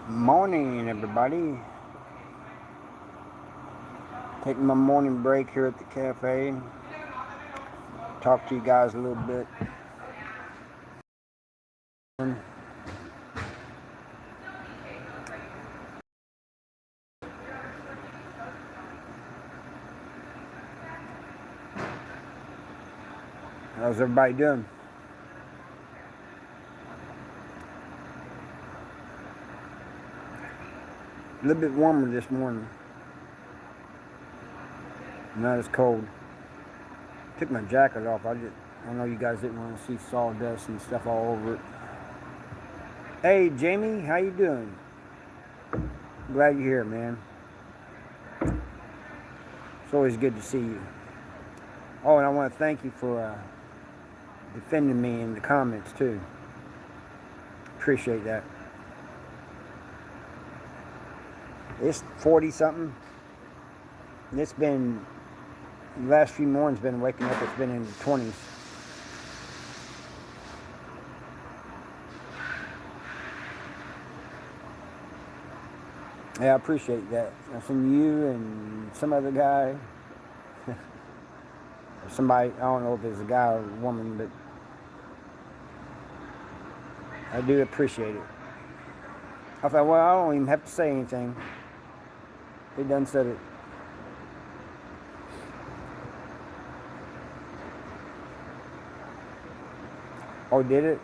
Morning, everybody. Taking my morning break here at the cafe. Talk to you guys a little bit. How's everybody doing? A little bit warmer this morning. Not as cold. Took my jacket off. I know you guys didn't want to see sawdust and stuff all over it. Hey, Jamie, how you doing? Glad you're here, man. It's always good to see you. Oh, and I want to thank you for defending me in the comments too. Appreciate that. It's 40 something. And it's been, the last few mornings been waking up, it's been in the 20s. Yeah, I appreciate that. From you and some other guy. Or somebody, I don't know if it's a guy or a woman, but I do appreciate it. I thought, well, I don't even have to say anything. He done said it. Oh, did it?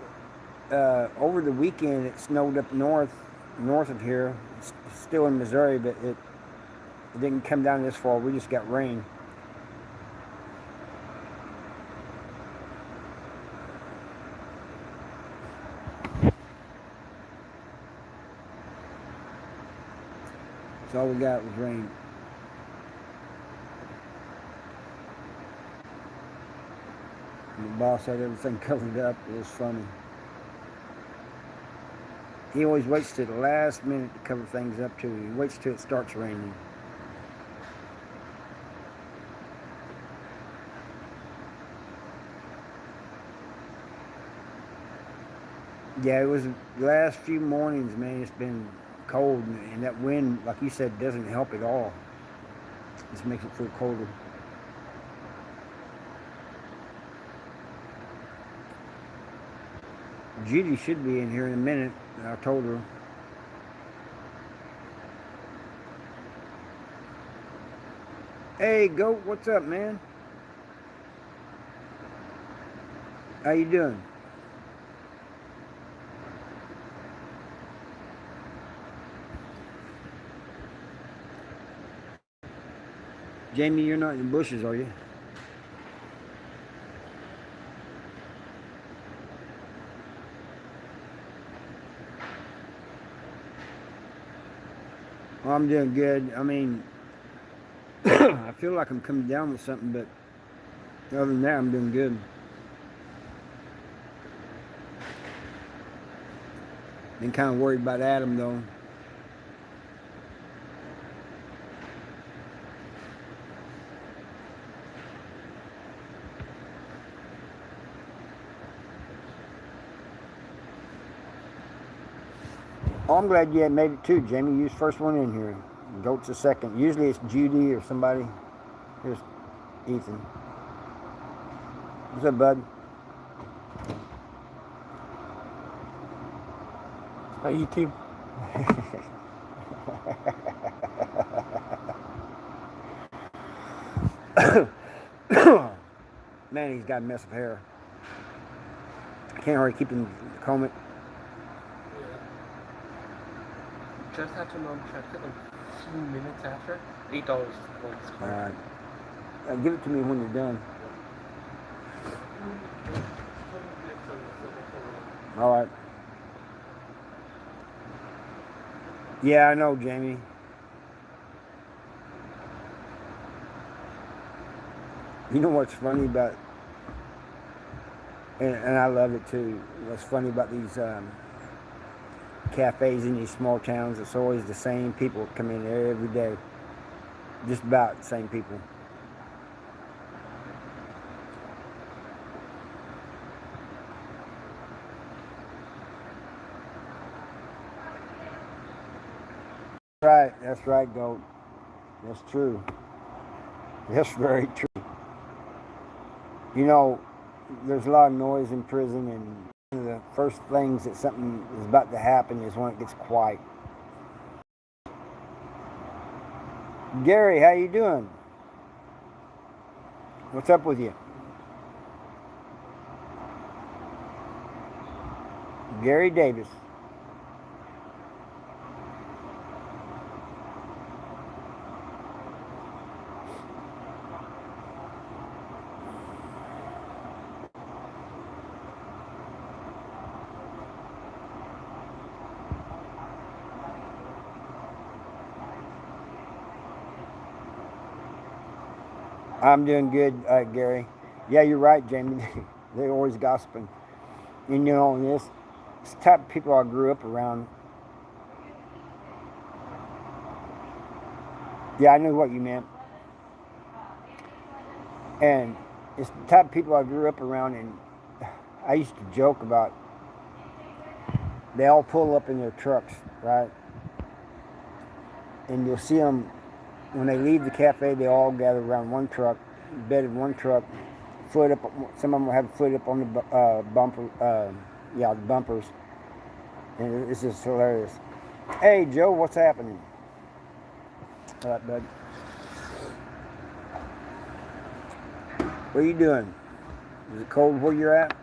Over the weekend, it snowed up north of here. It's still in Missouri, but it didn't come down this far. We just got rain. So all we got was rain. And the boss had everything covered up. It was funny. He always waits to the last minute to cover things up too. He waits till it starts raining. Yeah, it was the last few mornings, man. It's been cold, and that wind, like you said, doesn't help at all. It just makes it feel colder. Judy should be in here in a minute. I told her. Hey, Goat, what's up, man? How you doing? Jamie, you're not in the bushes, are you? Well, I'm doing good. I mean, I feel like I'm coming down with something, but other than that, I'm doing good. Been kind of worried about Adam, though. Oh, I'm glad you had made it too, Jamie. You was first one in here. Goat's a second. Usually it's Judy or somebody. Here's Ethan. What's up, bud? Hi, YouTube. Man, he's got a mess of hair. I can't hardly keep him comb it. Yeah. Just had to check it like a few minutes after. $8 for this card. Alright. Give it to me when you're done. Alright. Yeah, I know, Jamie. You know what's funny about, and I love it too, what's funny about these cafes in these small towns, it's always the same people come in there every day. Just about the same people. Right, that's right, Goat. That's true. That's very true. You know, there's a lot of noise in prison, and one of the first things that something is about to happen is when it gets quiet. Gary, how you doing? What's up with you? Gary Davis. I'm doing good, Gary. Yeah, you're right, Jamie. They're always gossiping. And you know, this type of people I grew up around. Yeah, I knew what you meant. And it's the type of people I grew up around, and I used to joke about. They all pull up in their trucks, right? And you'll see them when they leave the cafe. They all gather around one truck, bed in one truck, foot up. Some of them will have a foot up on the bumper, the bumpers, and it's just hilarious. Hey, Joe, what's happening? All right, bud. What are you doing? Is it cold where you're at?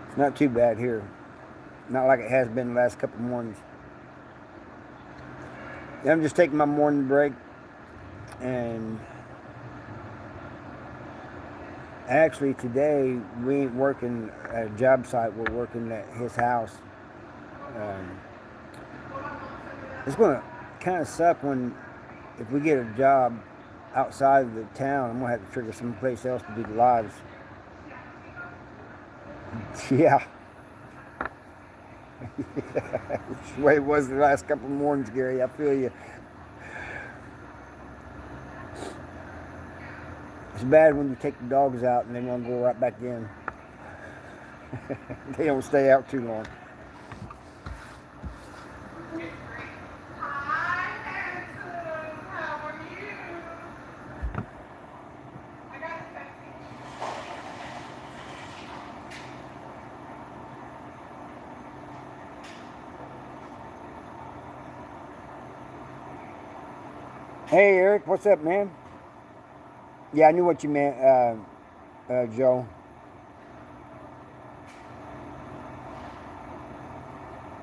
It's not too bad here. Not like it has been the last couple mornings. I'm just taking my morning break, and actually today we ain't working at a job site. We're working at his house. It's gonna kind of suck if we get a job outside of the town. I'm gonna have to figure someplace else to do the lives. Yeah. It's the way it was the last couple of mornings, Gary. I feel you. It's bad when you take the dogs out and they want to go right back in. They don't stay out too long. Hey, Eric, what's up, man? Yeah, I knew what you meant, Joe.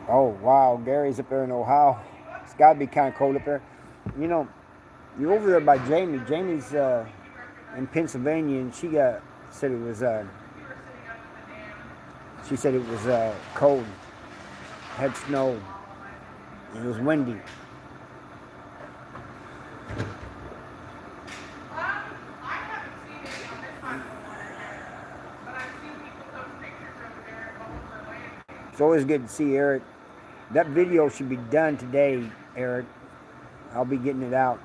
Oh, wow, Gary's up there in Ohio. It's got to be kind of cold up there. You know, you're over there by Jamie. Jamie's in Pennsylvania, and she said it was. She said it was cold, had snow, and it was windy. It's always good to see Eric. That video should be done today, Eric. I'll be getting it out.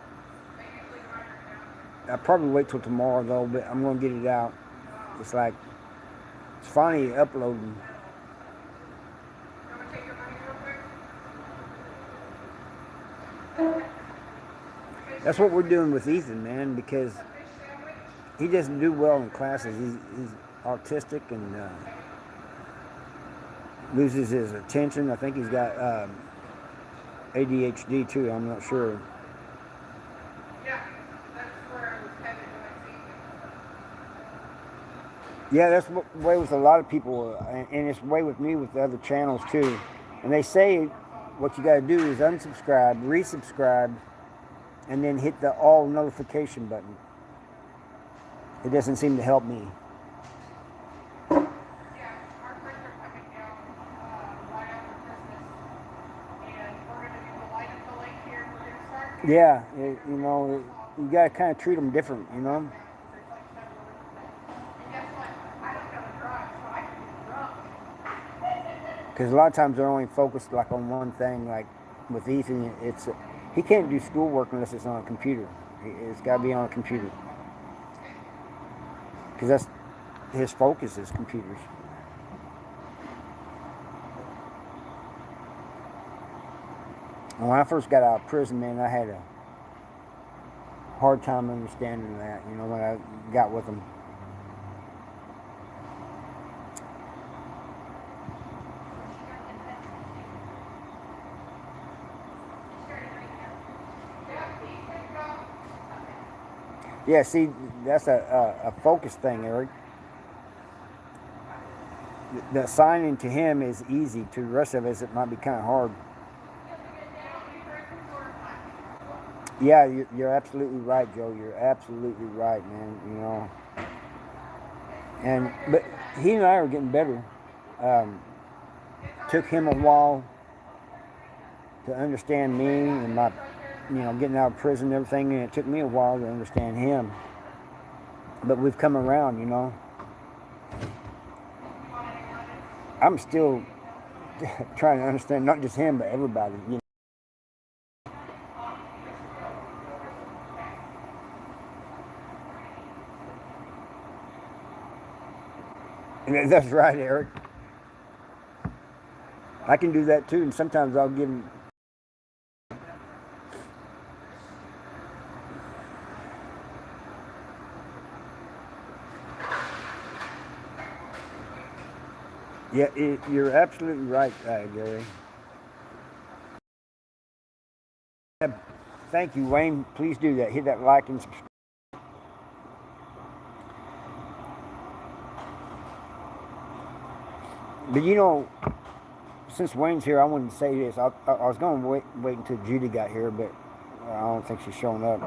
I'll probably wait till tomorrow though, but I'm gonna get it out. It's finally uploading. That's what we're doing with Ethan, man, because he doesn't do well in classes. He's autistic and loses his attention. I think he's got ADHD too. I'm not sure. Yeah, that's the way with a lot of people, and it's the way with me with the other channels too. And they say what you got to do is unsubscribe, resubscribe, and then hit the all notification button. It doesn't seem to help me. Yeah, you know, you got to kind of treat them different, you know. Because a lot of times they're only focused like on one thing. Like with Ethan, he can't do schoolwork unless it's on a computer. It's got to be on a computer. Because that's his focus is computers. When I first got out of prison, man, I had a hard time understanding that, you know, when I got with them. Yeah, see, that's a focus thing, Eric. The assigning to him is easy. To the rest of us, it might be kind of hard. Yeah, you're absolutely right, Joe. You're absolutely right, man. You know, but he and I are getting better. Took him a while to understand me and my, you know, getting out of prison and everything, and it took me a while to understand him. But we've come around, you know. I'm still trying to understand not just him, but everybody. You know? And that's right, Eric. I can do that too, and sometimes I'll give him. Yeah, you're absolutely right, Gary. Thank you, Wayne. Please do that. Hit that like and subscribe. But you know, since Wayne's here, I wanted to say this. I was going to wait until Judy got here, but I don't think she's showing up.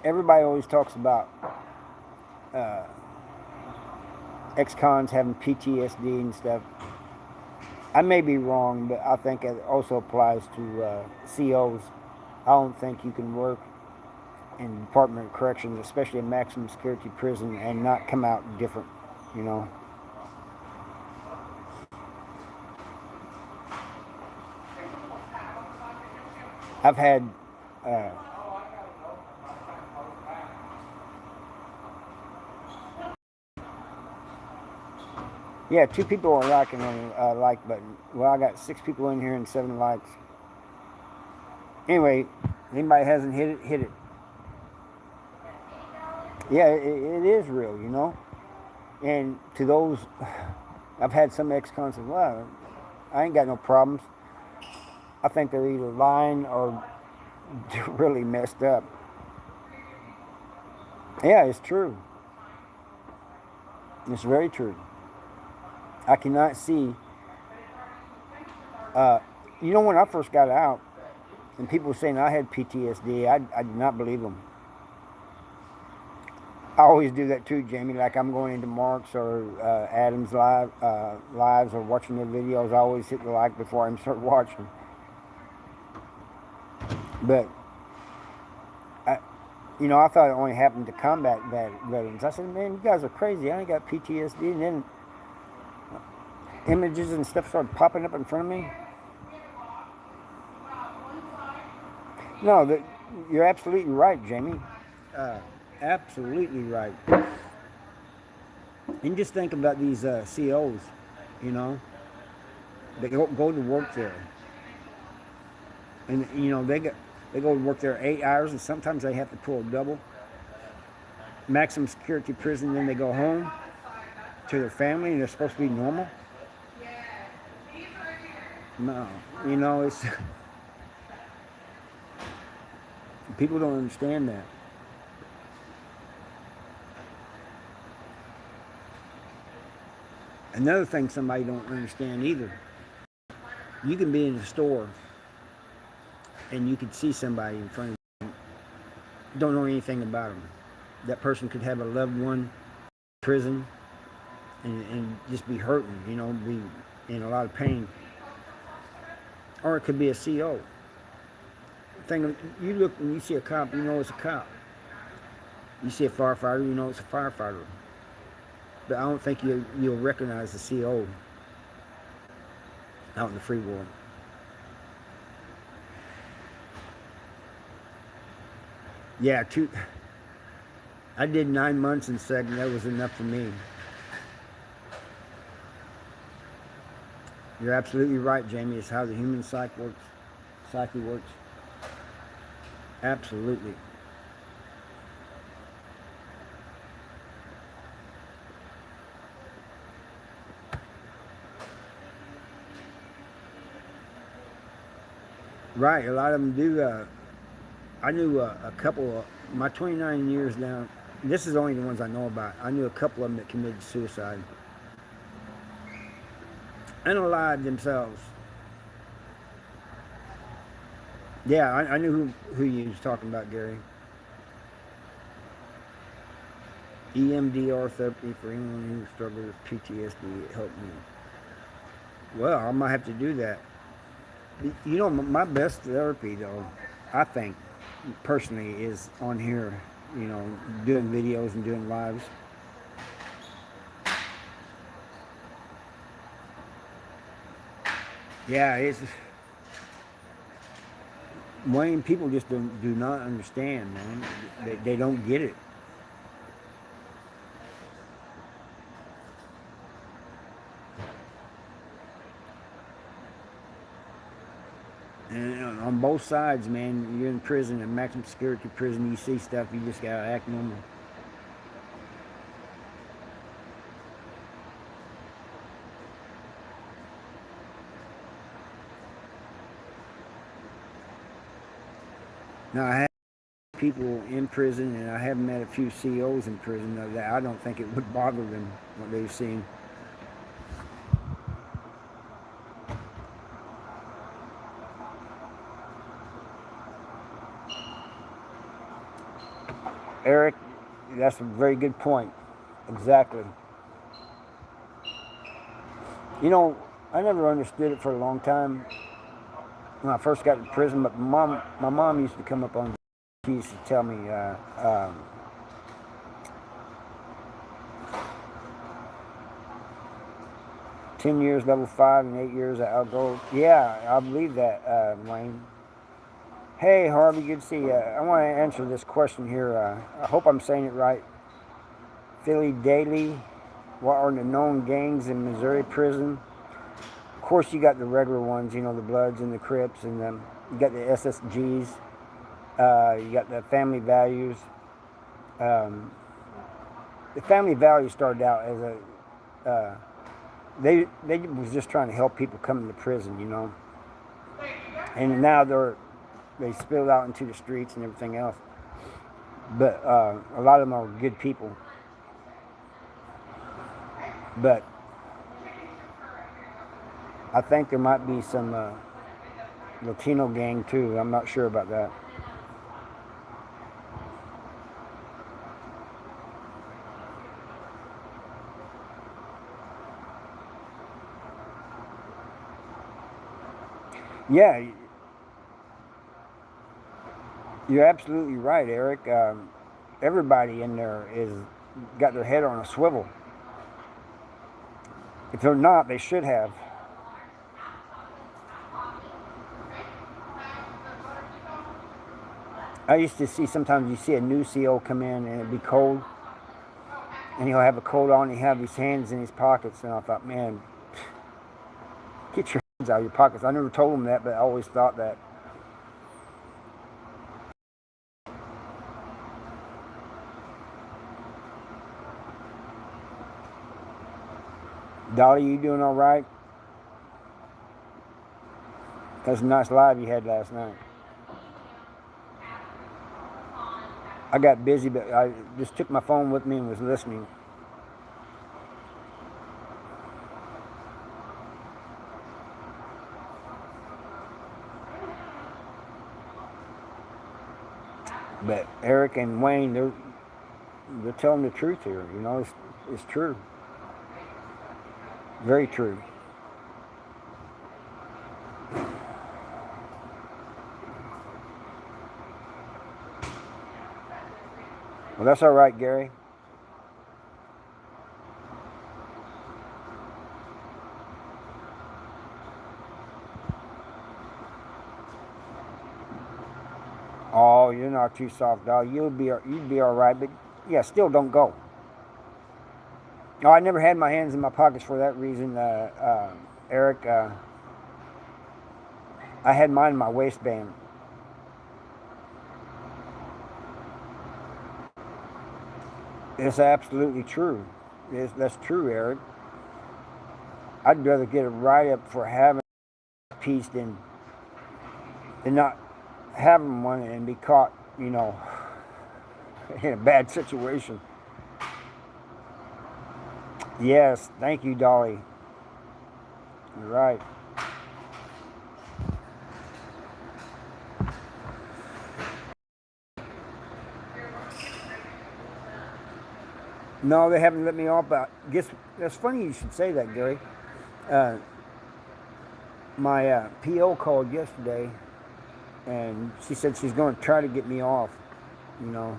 Everybody always talks about ex-cons having PTSD and stuff. I may be wrong, but I think it also applies to COs. I don't think you can work in the Department of Corrections, especially a maximum security prison, and not come out different, you know. I've had yeah, 2 people are liking on the like button. Well, I got 6 people in here and 7 likes. Anyway, anybody hasn't hit it, hit it. Yeah, it is real, you know. And to those, I've had some ex-cons say, well, I ain't got no problems. I think they're either lying or they're really messed up. Yeah, it's true. It's very true. I cannot see. You know, when I first got out, and people were saying I had PTSD, I did not believe them. I always do that too, Jamie. Like I'm going into Mark's or Adam's lives or watching their videos. I always hit the like before I start watching. But you know, I thought it only happened to combat veterans. I said, man, you guys are crazy. I ain't got PTSD. And then images and stuff started popping up in front of me. No, you're absolutely right, Jamie. Absolutely right. And just think about these COs, you know, they go to work there, and you know they go to work there 8 hours, and sometimes they have to pull a double. Maximum security prison, then they go home to their family, and they're supposed to be normal. No, you know, it's people don't understand that. Another thing somebody don't understand either. You can be in a store and you could see somebody in front of you, don't know anything about them. That person could have a loved one in prison and just be hurting, you know, be in a lot of pain. Or it could be a CO. You look and you see a cop, you know it's a cop. You see a firefighter, you know it's a firefighter. But I don't think you'll recognize the CO out in the free world. Yeah, I did 9 months in SEG, and that was enough for me. You're absolutely right, Jamie. It's how the human psyche works. Psyche works. Absolutely. Right. A lot of them do. I knew a couple of my 29 years down. This is only the ones I know about. I knew a couple of them that committed suicide, unalived themselves. Yeah, I knew who you was talking about, Gary. EMDR therapy for anyone who struggles with PTSD. It helped me. Well, I might have to do that. You know, my best therapy, though, I think, personally, is on here. You know, doing videos and doing lives. Yeah, it's Wayne. People just do not understand, man. They don't get it. And on both sides, man, you're in prison, a maximum security prison. You see stuff, you just gotta act normal. Now I have people in prison, and I have met a few CEOs in prison that I don't think it would bother them what they've seen. Eric, that's a very good point. Exactly. You know, I never understood it for a long time when I first got to prison. But my mom used to come up on. She used to tell me, 10 years level 5 and 8 years at Algo. Yeah, I believe that, Wayne. Hey, Harvey, good to see you. I want to answer this question here. I hope I'm saying it right. Philly Daily, what are the known gangs in Missouri prison? Of course, you got the regular ones, you know, the Bloods and the Crips, and you got the SSGs. You got the Family Values. Um, the Family Values started out as they was just trying to help people come into prison, you know, and now they spilled out into the streets and everything else. But a lot of them are good people. But I think there might be some Latino gang too. I'm not sure about that. Yeah, you're absolutely right, Eric. Everybody in there is got their head on a swivel. If they're not, they should have. I used to see sometimes you see a new CO come in and it'd be cold, and he'll have a coat on, and he'll have his hands in his pockets, and I thought, man, get your hands out of your pockets. I never told him that, but I always thought that. Dolly, you doing all right? That's a nice live you had last night. I got busy, but I just took my phone with me and was listening. But Eric and Wayne, they're telling the truth here. You know, it's true, very true. Well, that's all right, Gary. Oh, you're not too soft, dog. You'd be all right, but yeah, still don't go. No, I never had my hands in my pockets for that reason. Eric, I had mine in my waistband. It's absolutely true. That's true, Eric. I'd rather get a write-up for having a piece than not having one and be caught, in a bad situation. Yes, thank you, Dolly. You're right. No, they haven't let me off. But I guess that's funny you should say that, Gary. Uh, my PO called yesterday, and she said she's going to try to get me off. You know.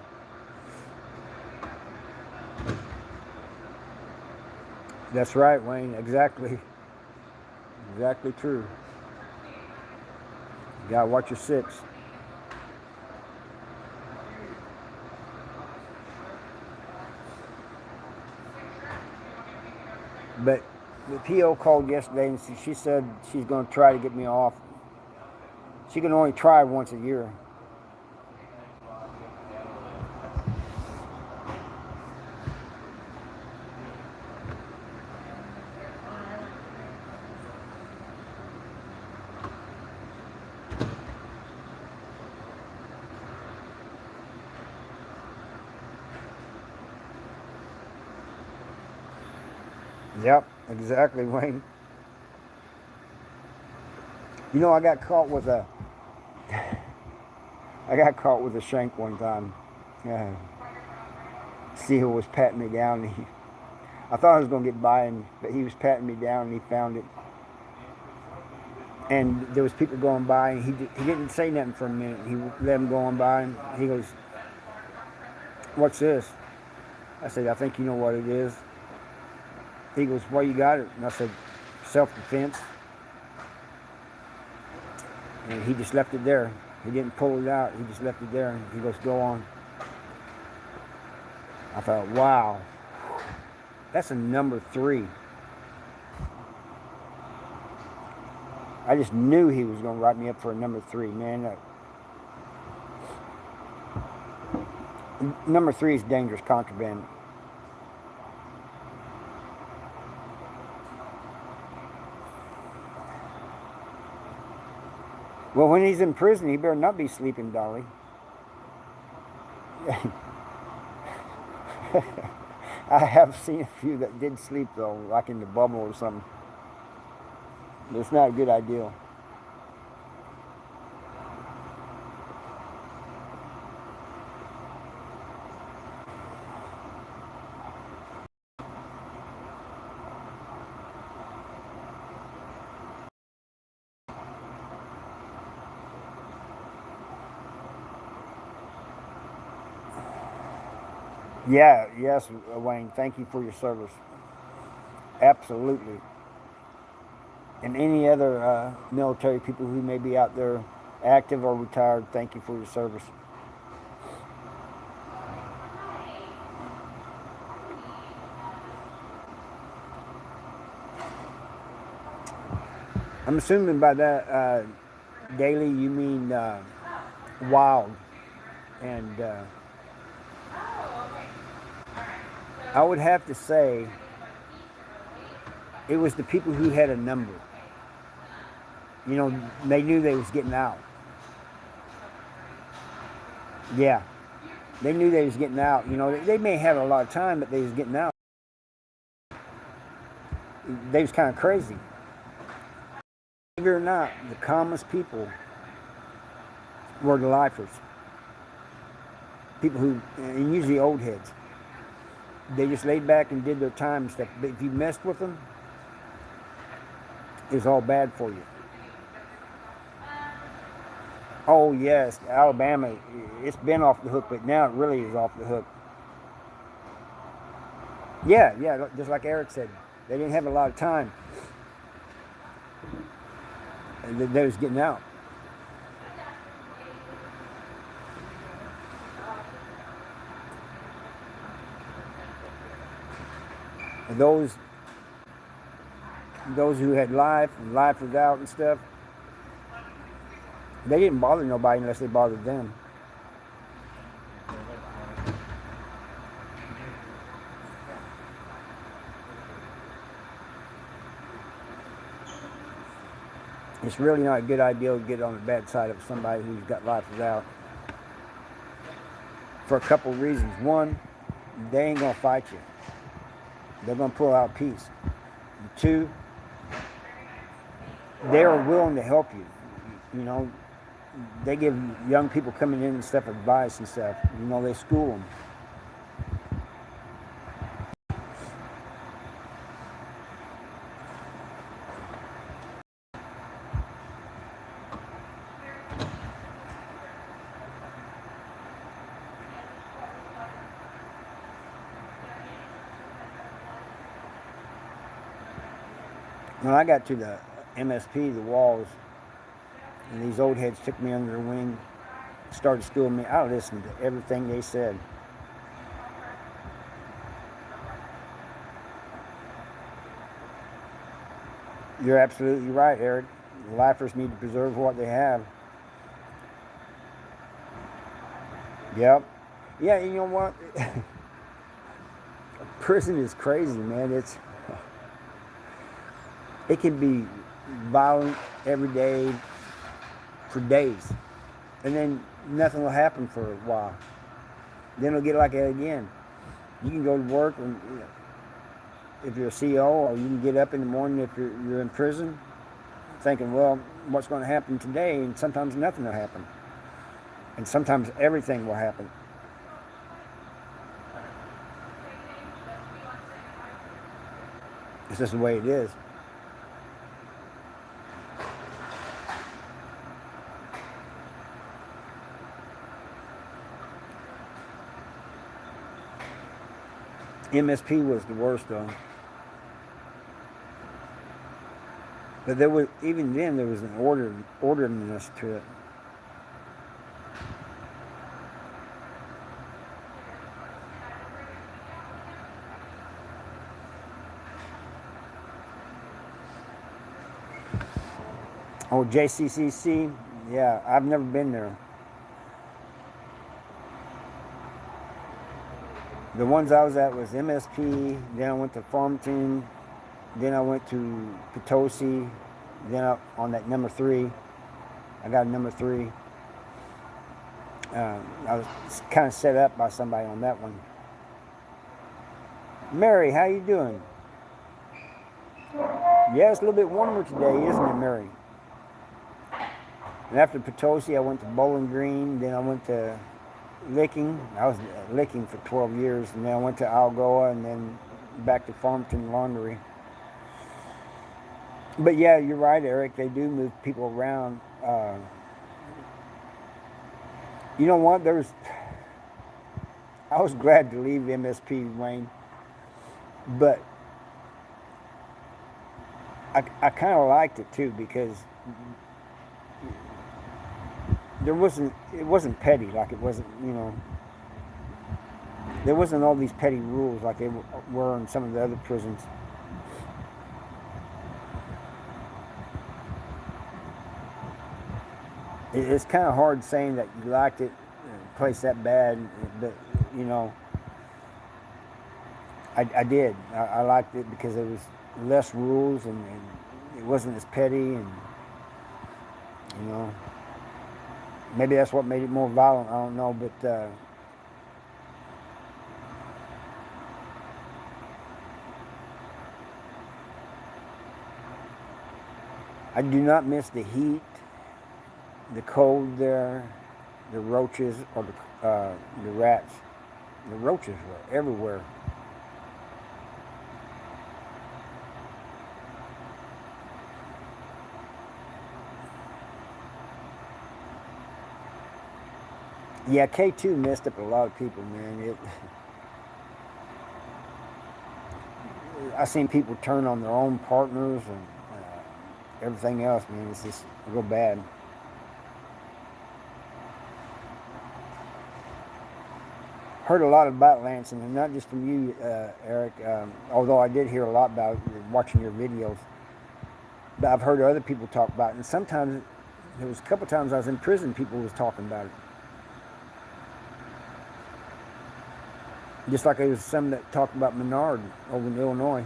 That's right, Wayne. Exactly. Exactly true. You gotta watch your six. But the PO called yesterday and she said she's going to try to get me off. She can only try once a year. Yep, exactly, Wayne. I got caught with a shank one time. Yeah. Seal was patting me down. I thought I was going to get by him, but he was patting me down and he found it. And there was people going by and he didn't say nothing for a minute. He let them go on by and he goes, "What's this?" I said, "I think you know what it is." He goes, "Why you got it?" And I said, "Self-defense." And he just left it there. He didn't pull it out. He just left it there. And he goes, "Go on." I thought, wow, that's a number 3. I just knew he was going to write me up for a number 3, man. Number 3 is dangerous contraband. Well, when he's in prison, he better not be sleeping, Dolly. I have seen a few that did sleep, though, like in the bubble or something. But it's not a good idea. Yeah, yes, Wayne, thank you for your service. Absolutely. And any other military people who may be out there active or retired, thank you for your service. I'm assuming by that, daily, you mean wild. And I would have to say it was the people who had a number. They knew they was getting out. Yeah, they knew they was getting out. They may have a lot of time, but they was getting out. They was kind of crazy. Believe it or not, the calmest people were the lifers. People who, and usually old heads, they just laid back and did their time and stuff. But if you messed with them, it was all bad for you. Oh yes, Alabama, it's been off the hook, but now it really is off the hook. Yeah, just like Eric said, they didn't have a lot of time. And they was getting out. And those who had life and life was out and stuff, they didn't bother nobody unless they bothered them. It's really not a good idea to get on the bad side of somebody who's got life without. For a couple of reasons. One, they ain't gonna fight you. They're gonna pull out peace. And two, they are willing to help you. You know, they give young people coming in and stuff advice and stuff. You know, they school them. When I got to the MSP, the walls, and these old heads took me under their wing, started schooling me, I listened to everything they said. You're absolutely right, Eric. Lifers need to preserve what they have. Yep. Yeah, you know what? Prison is crazy, man. It can be violent every day for days, and then nothing will happen for a while. Then it'll get like that again. You can go to work, and if you're a CO, or you can get up in the morning if you're in prison, thinking, well, what's going to happen today? And sometimes nothing will happen, and sometimes everything will happen. It's just the way it is. MSP was the worst though. But there was, even then, there was an orderliness to it. Oh, JCCC, yeah, I've never been there. The ones I was at was MSP, then I went to Farmington, then I went to Potosi, then on that number 3, I got a number 3. I was kind of set up by somebody on that one. Mary, how you doing? Yeah, it's a little bit warmer today, isn't it, Mary? And after Potosi, I went to Bowling Green, then I went to Licking. I was Licking for 12 years, and then I went to Algoa, and then back to Farmington Laundry. But yeah, you're right, Eric. They do move people around. You know what? I was glad to leave MSP, Wayne, but I kind of liked it too, because it wasn't petty like it wasn't, there wasn't all these petty rules like they were in some of the other prisons. It's kind of hard saying that you liked it, a place that bad, but I did. I liked it because there was less rules, and it wasn't as petty, and maybe that's what made it more violent. I don't know, but I do not miss the heat, the cold there, the roaches, or the rats. The roaches were everywhere. Yeah, K2 messed up a lot of people, man. I've seen people turn on their own partners and everything else, man. It's just real bad. Heard a lot about Lansing, and not just from you, Eric, although I did hear a lot about it watching your videos. But I've heard other people talk about it, and sometimes there was a couple times I was in prison, people was talking about it. Just like there was some that talked about Menard over in Illinois.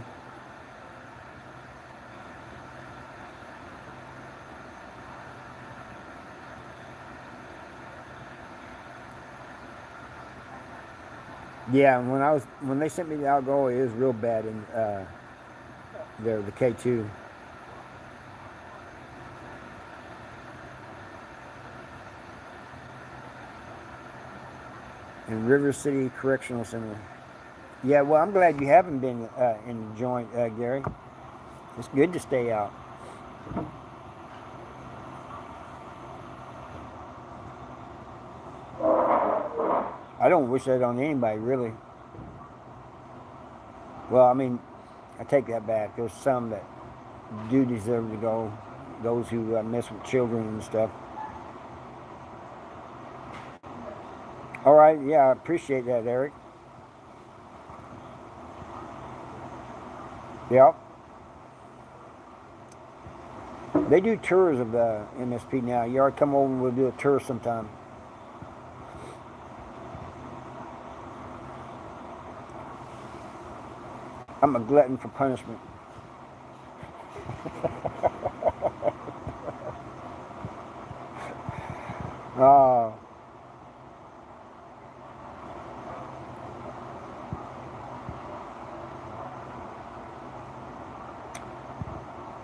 Yeah, when they sent me to Algoa, it was real bad in there, the K2. In River City Correctional Center. Yeah, well, I'm glad you haven't been in the joint, Gary. It's good to stay out. I don't wish that on anybody, really. Well, I mean, I take that back. There's some that do deserve to go. Those who mess with children and stuff. All right, yeah, I appreciate that, Eric. Yep. They do tours of the MSP now. You ought to come over and we'll do a tour sometime. I'm a glutton for punishment. Oh.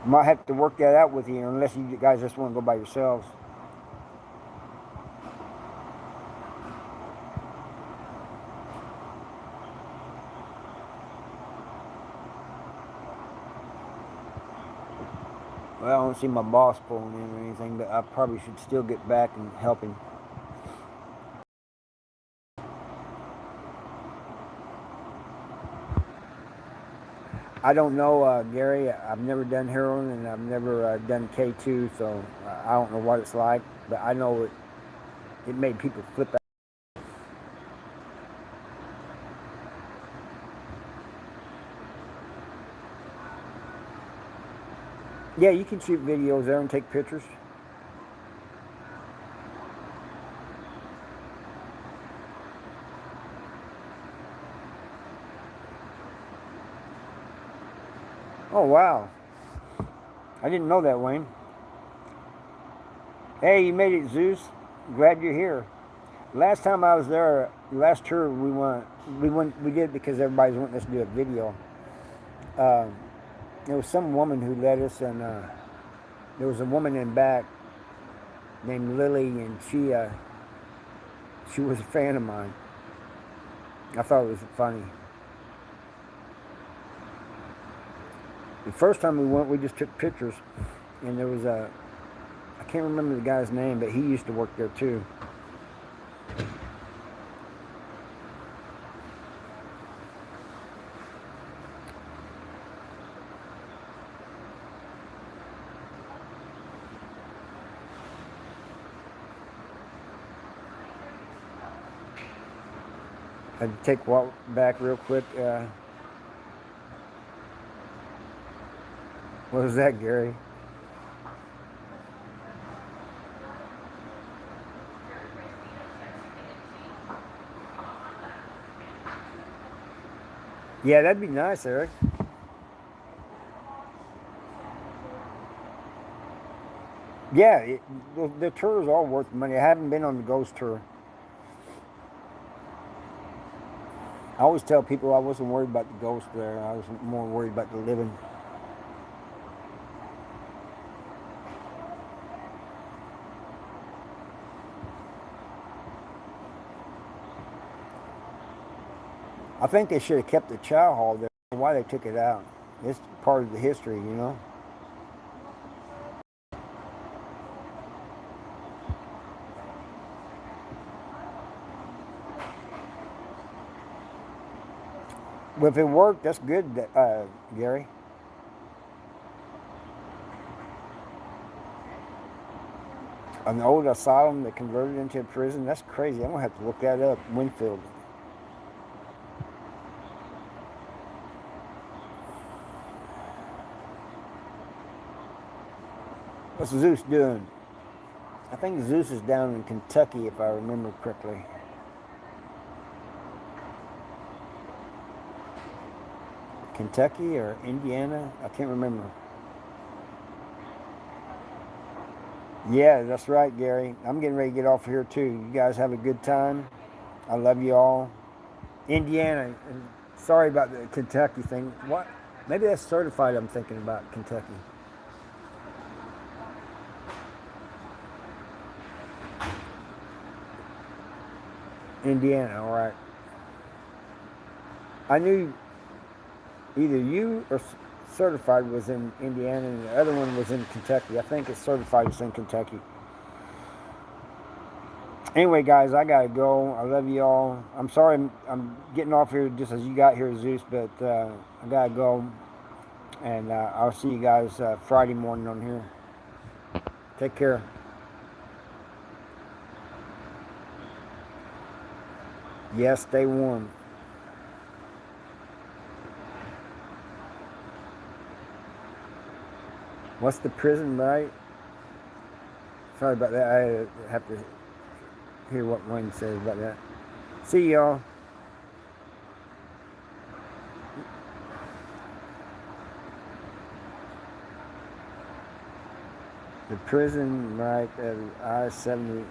Might have to work that out with you, unless you guys just want to go by yourselves. Well, I don't see my boss pulling in or anything, but I probably should still get back and help him. I don't know, Gary. I've never done heroin and I've never done K2, so I don't know what it's like. But I know it made people flip out. Yeah, you can shoot videos there and take pictures. Oh, wow. I didn't know that, Wayne. Hey, you made it, Zeus. Glad you're here. Last time I was there, last tour we did because everybody's wanting us to do a video. There was some woman who led us, and there was a woman in back named Lily, and she was a fan of mine. I thought it was funny. The first time we went, we just took pictures, and there was I can't remember the guy's name, but he used to work there too. I'd take a walk back real quick. What was that, Gary? Yeah, that'd be nice, Eric. Yeah, the tour is all worth money. I haven't been on the ghost tour. I always tell people I wasn't worried about the ghost there. I was more worried about the living. I think they should have kept the chow hall there. Why they took it out? It's part of the history, you know. Well, if it worked, that's good, Gary. An old asylum that converted into a prison. That's crazy. I'm gonna have to look that up. Winfield. What's Zeus doing? I think Zeus is down in Kentucky, if I remember correctly. Kentucky or Indiana? I can't remember. Yeah, that's right, Gary. I'm getting ready to get off here too. You guys have a good time. I love you all. Indiana. And sorry about the Kentucky thing. What? Maybe that's certified. I'm thinking about Kentucky. Indiana. All right. I knew either you or certified was in Indiana, and the other one was in Kentucky. I think it's certified is in Kentucky. Anyway, guys, I gotta go. I love you all. I'm sorry I'm getting off here just as you got here, Zeus, but I gotta go, and I'll see you guys Friday morning on here. Take care. Yes, stay warm. What's the prison, right? Sorry about that. I have to hear what Wayne says about that. See y'all. The prison, right, at I-70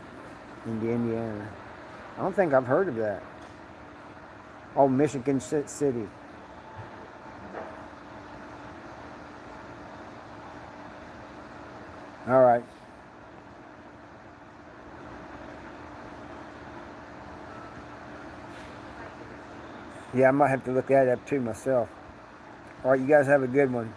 in Indiana. I don't think I've heard of that. Oh, Michigan City. All right. Yeah, I might have to look that up too myself. All right, you guys have a good one.